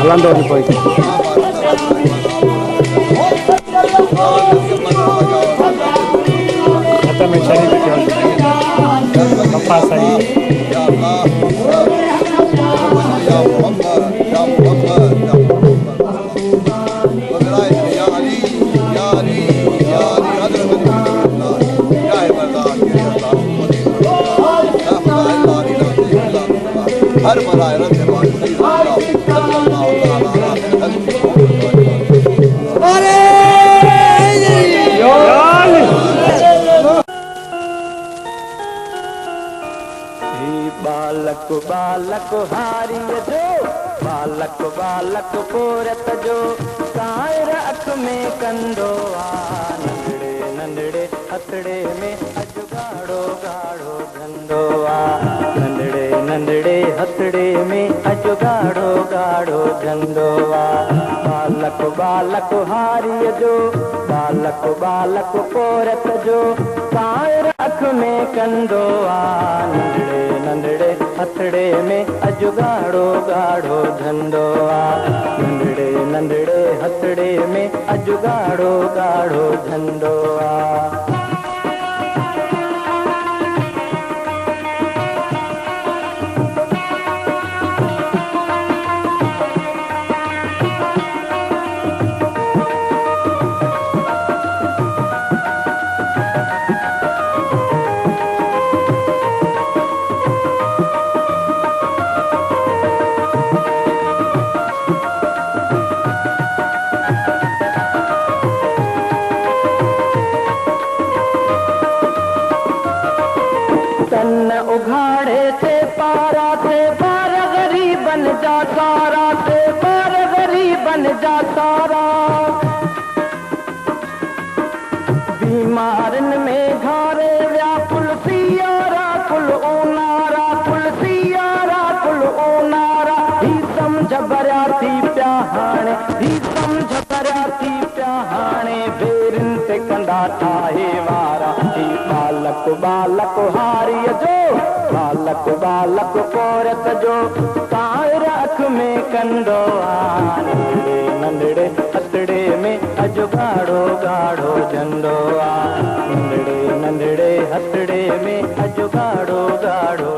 Hablando de hoy. Hasta me echaría que no pasa ahí. बालक बालक हारिय जो बालक बालक पोरत जो कायर अख में कंदो नंदड़े नंदड़े हथड़े में अज गाढ़ो गाढ़ो धंधो नंदड़े नंदड़े हथड़े में अज गाढ़ो गाढ़ो धंधो बालक बालक हारिय जो बालक बालक पोरत जो कायर अख में कंदो नंदड़े नंदड़े हथड़े में अज गाढ़ो गाढ़ो धंधो नंदड़े नंदड़े हथड़े में अज गाढ़ो गाढ़ो धंधो उघाड़े थे पार गरीब बन जा सारा थे पार गरीब बन जा सारा बीमारन में घारे व्याकुल सियारा कुल ऊनारा ही समझ भरिया थी पिया हाणे ही समझ भरिया थी पिया हाणे बेरिन ते कंदा ठाहे वारा ही बालक बालक हारिय जो बालक बालक पोरत जो कायर अख में कंदो नंदड़े नंदड़े हथड़े में अज गाढ़ो गाढ़ो धंधो नंदड़े नंदड़े हथड़े में अज गाढ़ो गाढ़ो